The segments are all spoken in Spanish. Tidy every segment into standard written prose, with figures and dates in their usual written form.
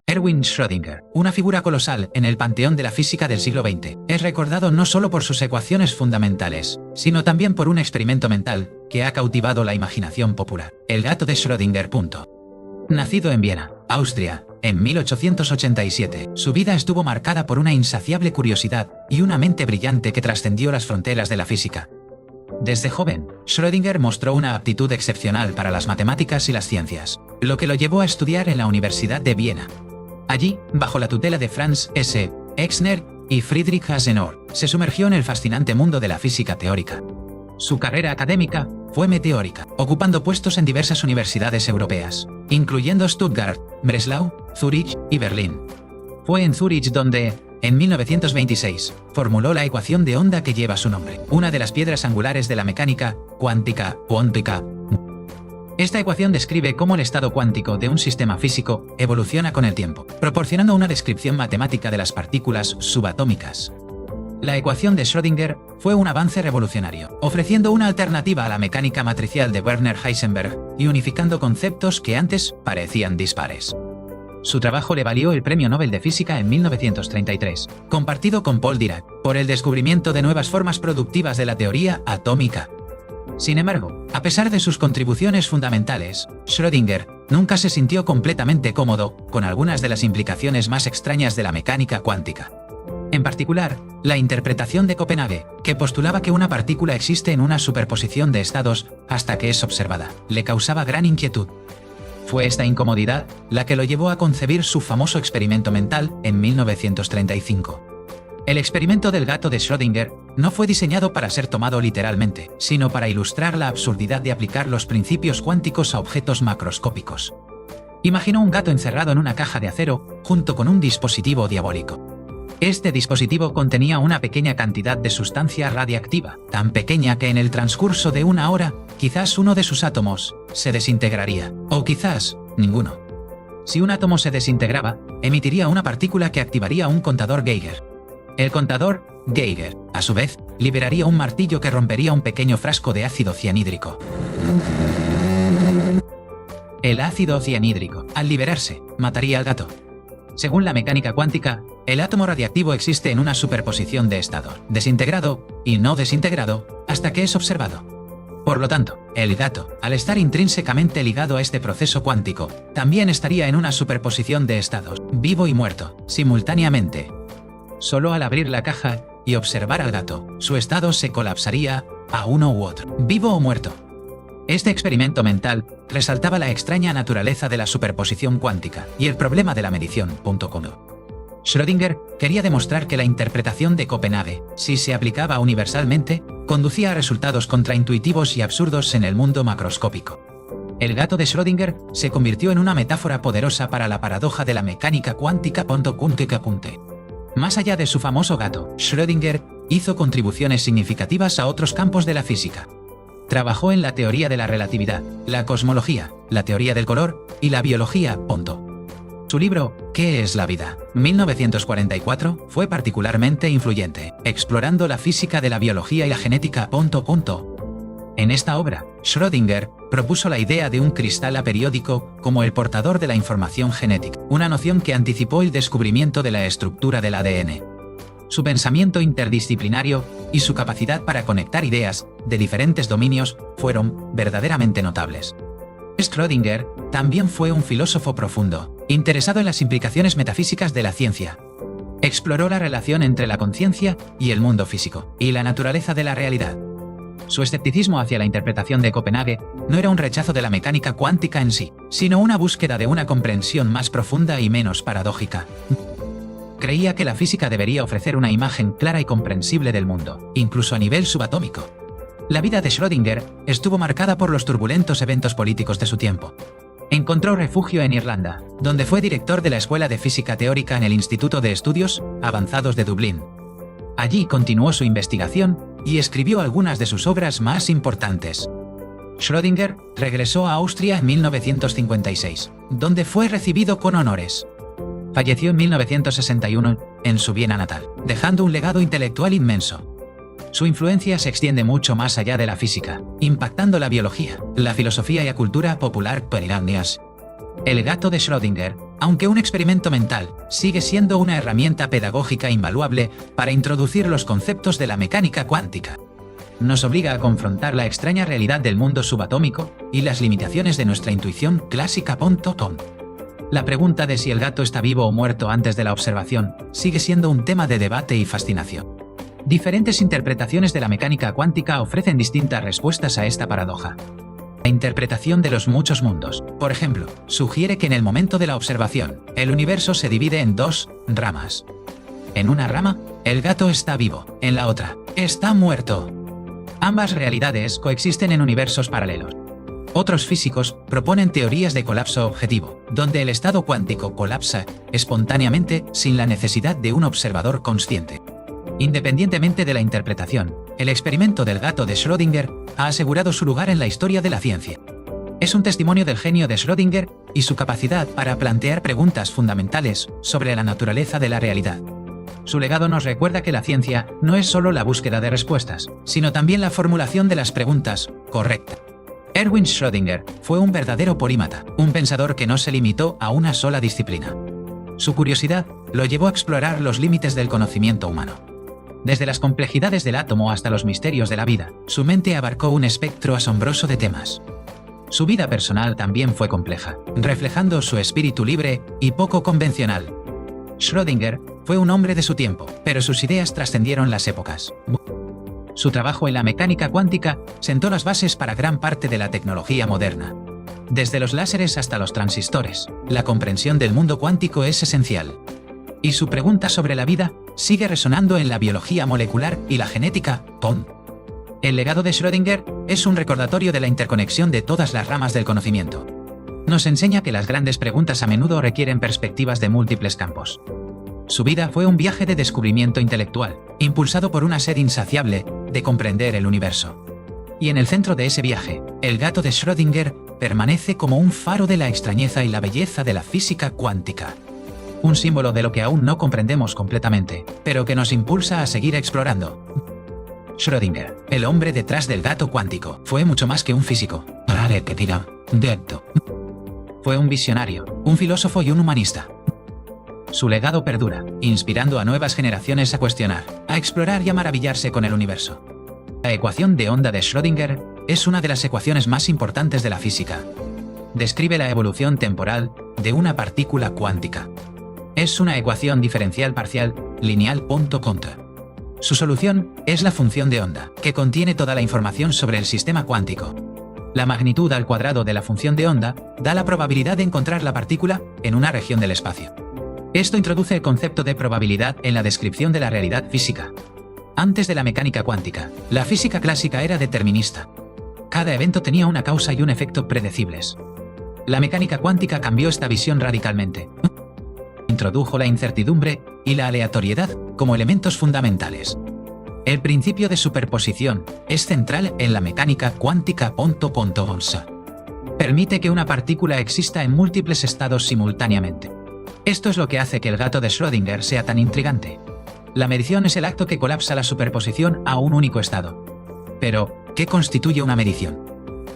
Erwin Schrödinger, una figura colosal en el panteón de la física del siglo XX, es recordado no solo por sus ecuaciones fundamentales, sino también por un experimento mental que ha cautivado la imaginación popular: el gato de Schrödinger. Nacido en Viena, Austria, en 1887, su vida estuvo marcada por una insaciable curiosidad y una mente brillante que trascendió las fronteras de la física. Desde joven, Schrödinger mostró una aptitud excepcional para las matemáticas y las ciencias, lo que lo llevó a estudiar en la Universidad de Viena. Allí, bajo la tutela de Franz S. Exner y Friedrich Hasenauer, se sumergió en el fascinante mundo de la física teórica. Su carrera académica fue meteórica, ocupando puestos en diversas universidades europeas, incluyendo Stuttgart, Breslau, Zúrich y Berlín. Fue en Zúrich donde, en 1926, formuló la ecuación de onda que lleva su nombre, una de las piedras angulares de la mecánica cuántica. Esta ecuación describe cómo el estado cuántico de un sistema físico evoluciona con el tiempo, proporcionando una descripción matemática de las partículas subatómicas. La ecuación de Schrödinger fue un avance revolucionario, ofreciendo una alternativa a la mecánica matricial de Werner Heisenberg y unificando conceptos que antes parecían dispares. Su trabajo le valió el Premio Nobel de Física en 1933, compartido con Paul Dirac, por el descubrimiento de nuevas formas productivas de la teoría atómica. Sin embargo, a pesar de sus contribuciones fundamentales, Schrödinger nunca se sintió completamente cómodo con algunas de las implicaciones más extrañas de la mecánica cuántica. En particular, la interpretación de Copenhague, que postulaba que una partícula existe en una superposición de estados hasta que es observada, le causaba gran inquietud. Fue esta incomodidad la que lo llevó a concebir su famoso experimento mental en 1935. El experimento del gato de Schrödinger no fue diseñado para ser tomado literalmente, sino para ilustrar la absurdidad de aplicar los principios cuánticos a objetos macroscópicos. Imaginó un gato encerrado en una caja de acero junto con un dispositivo diabólico. Este dispositivo contenía una pequeña cantidad de sustancia radiactiva, tan pequeña que en el transcurso de una hora, quizás uno de sus átomos se desintegraría, o quizás ninguno. Si un átomo se desintegraba, emitiría una partícula que activaría un contador Geiger. El contador Geiger, a su vez, liberaría un martillo que rompería un pequeño frasco de ácido cianhídrico. El ácido cianhídrico, al liberarse, mataría al gato. Según la mecánica cuántica, el átomo radiactivo existe en una superposición de estados, desintegrado y no desintegrado, hasta que es observado. Por lo tanto, el gato, al estar intrínsecamente ligado a este proceso cuántico, también estaría en una superposición de estados, vivo y muerto, simultáneamente. Solo al abrir la caja y observar al gato, su estado se colapsaría a uno u otro, vivo o muerto. Este experimento mental resaltaba la extraña naturaleza de la superposición cuántica y el problema de la medición. Schrödinger quería demostrar que la interpretación de Copenhague, si se aplicaba universalmente, conducía a resultados contraintuitivos y absurdos en el mundo macroscópico. El gato de Schrödinger se convirtió en una metáfora poderosa para la paradoja de la mecánica cuántica. Más allá de su famoso gato, Schrödinger hizo contribuciones significativas a otros campos de la física. Trabajó en la teoría de la relatividad, la cosmología, la teoría del color y la biología. Su libro, ¿Qué es la vida?, 1944, fue particularmente influyente, explorando la física de la biología y la genética. En esta obra, Schrödinger propuso la idea de un cristal aperiódico como el portador de la información genética, una noción que anticipó el descubrimiento de la estructura del ADN. Su pensamiento interdisciplinario y su capacidad para conectar ideas de diferentes dominios fueron verdaderamente notables. Schrödinger también fue un filósofo profundo, interesado en las implicaciones metafísicas de la ciencia. Exploró la relación entre la conciencia y el mundo físico, y la naturaleza de la realidad. Su escepticismo hacia la interpretación de Copenhague no era un rechazo de la mecánica cuántica en sí, sino una búsqueda de una comprensión más profunda y menos paradójica. Creía que la física debería ofrecer una imagen clara y comprensible del mundo, incluso a nivel subatómico. La vida de Schrödinger estuvo marcada por los turbulentos eventos políticos de su tiempo. Encontró refugio en Irlanda, donde fue director de la Escuela de Física Teórica en el Instituto de Estudios Avanzados de Dublín. Allí continuó su investigación y escribió algunas de sus obras más importantes. Schrödinger regresó a Austria en 1956, donde fue recibido con honores. Falleció en 1961 en su Viena natal, dejando un legado intelectual inmenso. Su influencia se extiende mucho más allá de la física, impactando la biología, la filosofía y la cultura popular peruanas. El gato de Schrödinger, aunque un experimento mental, sigue siendo una herramienta pedagógica invaluable para introducir los conceptos de la mecánica cuántica. Nos obliga a confrontar la extraña realidad del mundo subatómico y las limitaciones de nuestra intuición clásica. La pregunta de si el gato está vivo o muerto antes de la observación sigue siendo un tema de debate y fascinación. Diferentes interpretaciones de la mecánica cuántica ofrecen distintas respuestas a esta paradoja. La interpretación de los muchos mundos, por ejemplo, sugiere que en el momento de la observación, el universo se divide en dos ramas. En una rama, el gato está vivo, en la otra, está muerto. Ambas realidades coexisten en universos paralelos. Otros físicos proponen teorías de colapso objetivo, donde el estado cuántico colapsa espontáneamente sin la necesidad de un observador consciente. Independientemente de la interpretación, el experimento del gato de Schrödinger ha asegurado su lugar en la historia de la ciencia. Es un testimonio del genio de Schrödinger y su capacidad para plantear preguntas fundamentales sobre la naturaleza de la realidad. Su legado nos recuerda que la ciencia no es solo la búsqueda de respuestas, sino también la formulación de las preguntas correctas. Erwin Schrödinger fue un verdadero polímata, un pensador que no se limitó a una sola disciplina. Su curiosidad lo llevó a explorar los límites del conocimiento humano. Desde las complejidades del átomo hasta los misterios de la vida, su mente abarcó un espectro asombroso de temas. Su vida personal también fue compleja, reflejando su espíritu libre y poco convencional. Schrödinger fue un hombre de su tiempo, pero sus ideas trascendieron las épocas. Su trabajo en la mecánica cuántica sentó las bases para gran parte de la tecnología moderna. Desde los láseres hasta los transistores, la comprensión del mundo cuántico es esencial. Y su pregunta sobre la vida sigue resonando en la biología molecular y la genética. El legado de Schrödinger es un recordatorio de la interconexión de todas las ramas del conocimiento. Nos enseña que las grandes preguntas a menudo requieren perspectivas de múltiples campos. Su vida fue un viaje de descubrimiento intelectual, impulsado por una sed insaciable de comprender el universo. Y en el centro de ese viaje, el gato de Schrödinger permanece como un faro de la extrañeza y la belleza de la física cuántica. Un símbolo de lo que aún no comprendemos completamente, pero que nos impulsa a seguir explorando. Schrödinger, el hombre detrás del gato cuántico, fue mucho más que un físico. Fue un visionario, un filósofo y un humanista. Su legado perdura, inspirando a nuevas generaciones a cuestionar, a explorar y a maravillarse con el universo. La ecuación de onda de Schrödinger es una de las ecuaciones más importantes de la física. Describe la evolución temporal de una partícula cuántica. Es una ecuación diferencial parcial lineal. Su solución es la función de onda, que contiene toda la información sobre el sistema cuántico. La magnitud al cuadrado de la función de onda da la probabilidad de encontrar la partícula en una región del espacio. Esto introduce el concepto de probabilidad en la descripción de la realidad física. Antes de la mecánica cuántica, la física clásica era determinista. Cada evento tenía una causa y un efecto predecibles. La mecánica cuántica cambió esta visión radicalmente. Introdujo la incertidumbre y la aleatoriedad como elementos fundamentales. El principio de superposición es central en la mecánica cuántica. Permite que una partícula exista en múltiples estados simultáneamente. Esto es lo que hace que el gato de Schrödinger sea tan intrigante. La medición es el acto que colapsa la superposición a un único estado. Pero, ¿qué constituye una medición?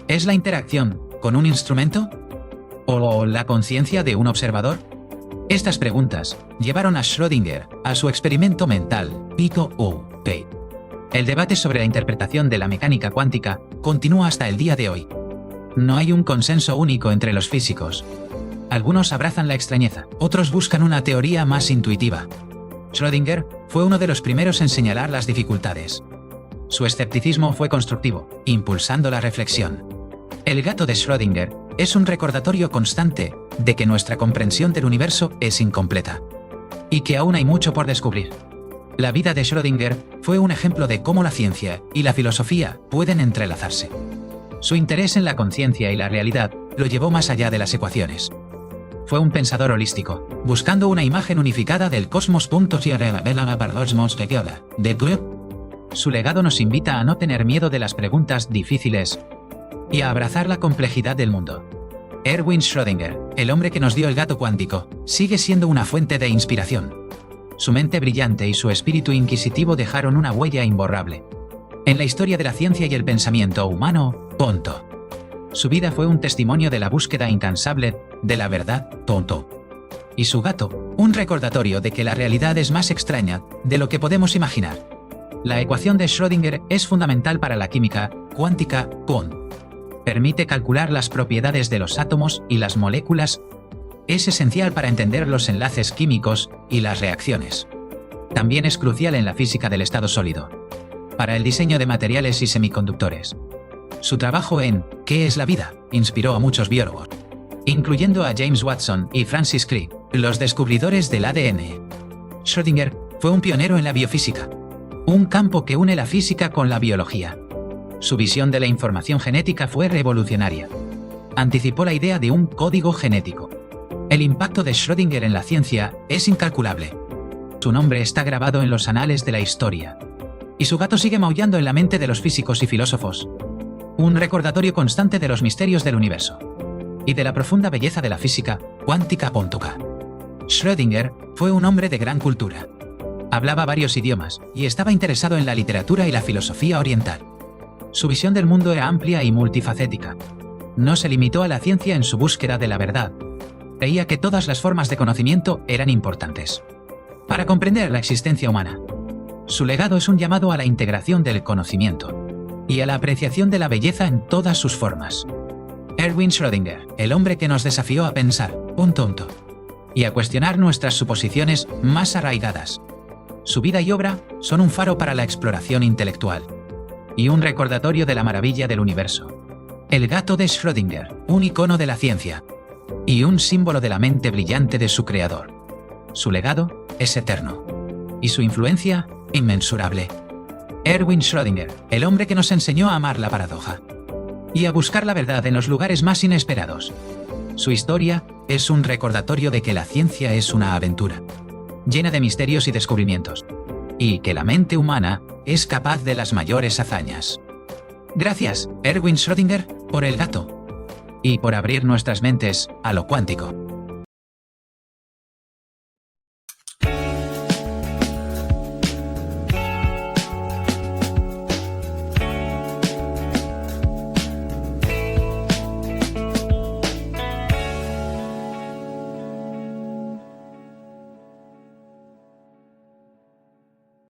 ¿Es la interacción con un instrumento? ¿O la conciencia de un observador? Estas preguntas llevaron a Schrödinger a su experimento mental, P. El debate sobre la interpretación de la mecánica cuántica continúa hasta el día de hoy. No hay un consenso único entre los físicos. Algunos abrazan la extrañeza, otros buscan una teoría más intuitiva. Schrödinger fue uno de los primeros en señalar las dificultades. Su escepticismo fue constructivo, impulsando la reflexión. El gato de Schrödinger es un recordatorio constante de que nuestra comprensión del universo es incompleta y que aún hay mucho por descubrir. La vida de Schrödinger fue un ejemplo de cómo la ciencia y la filosofía pueden entrelazarse. Su interés en la conciencia y la realidad lo llevó más allá de las ecuaciones. Fue un pensador holístico, buscando una imagen unificada del cosmos. Su legado nos invita a no tener miedo de las preguntas difíciles y a abrazar la complejidad del mundo. Erwin Schrödinger, el hombre que nos dio el gato cuántico, sigue siendo una fuente de inspiración. Su mente brillante y su espíritu inquisitivo dejaron una huella imborrable en la historia de la ciencia y el pensamiento humano. Punto. Su vida fue un testimonio de la búsqueda incansable de la verdad. Punto. Y su gato, un recordatorio de que la realidad es más extraña de lo que podemos imaginar. La ecuación de Schrödinger es fundamental para la química cuántica. Permite calcular las propiedades de los átomos y las moléculas. Es esencial para entender los enlaces químicos y las reacciones. También es crucial en la física del estado sólido, para el diseño de materiales y semiconductores. Su trabajo en ¿Qué es la vida? Inspiró a muchos biólogos, incluyendo a James Watson y Francis Crick, los descubridores del ADN. Schrödinger fue un pionero en la biofísica, un campo que une la física con la biología. Su visión de la información genética fue revolucionaria. Anticipó la idea de un código genético. El impacto de Schrödinger en la ciencia es incalculable. Su nombre está grabado en los anales de la historia. Y su gato sigue maullando en la mente de los físicos y filósofos. Un recordatorio constante de los misterios del universo y de la profunda belleza de la física cuántica. Schrödinger fue un hombre de gran cultura. Hablaba varios idiomas y estaba interesado en la literatura y la filosofía oriental. Su visión del mundo era amplia y multifacética. No se limitó a la ciencia en su búsqueda de la verdad. Creía que todas las formas de conocimiento eran importantes para comprender la existencia humana. Su legado es un llamado a la integración del conocimiento y a la apreciación de la belleza en todas sus formas. Erwin Schrödinger, el hombre que nos desafió a pensar, y a cuestionar nuestras suposiciones más arraigadas. Su vida y obra son un faro para la exploración intelectual y un recordatorio de la maravilla del universo. El gato de Schrödinger, un icono de la ciencia y un símbolo de la mente brillante de su creador. Su legado es eterno y su influencia inmensurable. Erwin Schrödinger, el hombre que nos enseñó a amar la paradoja y a buscar la verdad en los lugares más inesperados. Su historia es un recordatorio de que la ciencia es una aventura llena de misterios y descubrimientos, y que la mente humana es capaz de las mayores hazañas. Gracias, Erwin Schrödinger, por el gato y por abrir nuestras mentes a lo cuántico.